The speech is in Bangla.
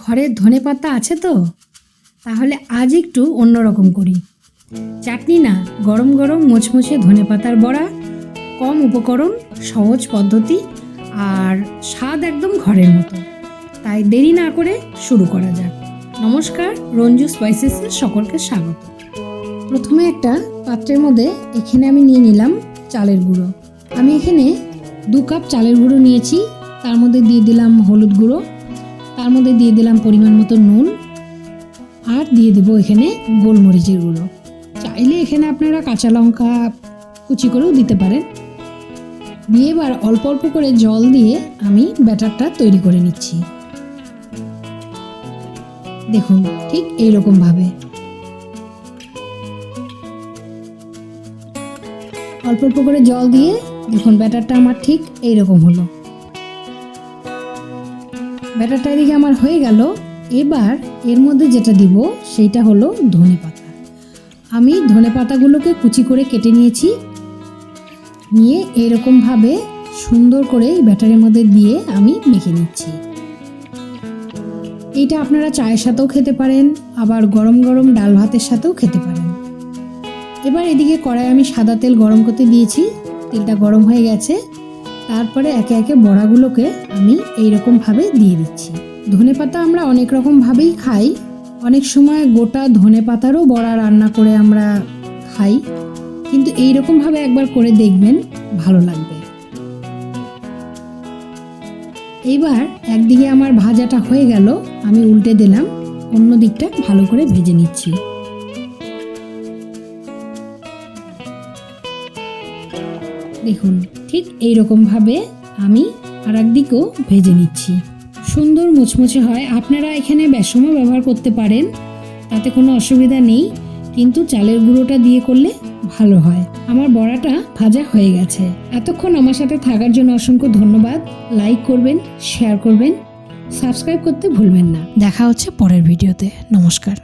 ঘরের ধনেপাতা আছে তো? তাহলে আজ একটু অন্যরকম করি। চাটনি না, গরম গরম মুচমুচে ধনেপাতার বড়া, কম উপকরণ, সহজ পদ্ধতি আর স্বাদ একদম ঘরের মতো। তাই দেরি না করে শুরু করা যাক। নমস্কার, রঞ্জু স্পাইসেসে সকলকে স্বাগত। প্রথমে একটা পাত্রের মধ্যে এখানে আমি নিয়ে নিলাম চালের গুঁড়ো। আমি এখানে 2 কাপ চালের গুঁড়ো নিয়েছি। তার মধ্যে দিয়ে দিলাম হলুদ গুঁড়ো, তার মধ্যে দিয়ে দিলাম পরিমাণ মতো নুন, আর দিয়ে দেবো এখানে গোলমরিচের গুঁড়ো। চাইলে এখানে আপনারা কাঁচা লঙ্কা কুচি করেও দিতে পারেন। দিয়ে এবার অল্প অল্প করে জল দিয়ে আমি ব্যাটারটা তৈরি করে নিচ্ছি। দেখুন, ঠিক এইরকমভাবে অল্প অল্প করে জল দিয়ে দেখুন ব্যাটারটা আমার ঠিক এইরকম হলো। ব্যাটারটা এদিকে আমার হয়ে গেল। এবার এর মধ্যে যেটা দিব সেইটা হলো ধনেপাতা। আমি ধনেপাতাগুলোকে কুচি করে কেটে নিয়েছি। নিয়ে এরকমভাবে সুন্দর করে ব্যাটারের মধ্যে দিয়ে আমি মেখে নিচ্ছি। এইটা আপনারা চায়ের সাথেও খেতে পারেন, আবার গরম গরম ডাল ভাতের সাথেও খেতে পারেন। এবার এদিকে কড়াই আমি সাদা তেল গরম করতে দিয়েছি। তেলটা গরম হয়ে গেছে। তারপরে একে একে বড়াগুলোকে আমি এইরকমভাবে দিয়ে দিচ্ছি। ধনেপাতা আমরা অনেক রকমভাবেই খাই। অনেক সময় গোটা ধনেপাতারও বড়া রান্না করে আমরা খাই, কিন্তু এইরকমভাবে একবার করে দেখবেন, ভালো লাগবে। এইবার একদিকে আমার ভাজাটা হয়ে গেল, আমি উল্টে দিলাম, অন্য দিকটা ভালো করে ভেজে নিচ্ছি। দেখুন, ঠিক এইরকমভাবে আমি আর একদিকেও ভেজে নিচ্ছি। সুন্দর মুচমুচে হয়। আপনারা এখানে বেসনও ব্যবহার করতে পারেন, তাতে কোনো অসুবিধা নেই, কিন্তু চালের গুঁড়োটা দিয়ে করলে ভালো হয়। আমার বড়াটা ভাজা হয়ে গেছে। এতক্ষণ আমার সাথে থাকার জন্য অসংখ্য ধন্যবাদ। লাইক করবেন, শেয়ার করবেন, সাবস্ক্রাইব করতে ভুলবেন না। দেখা হচ্ছে পরের ভিডিওতে। নমস্কার।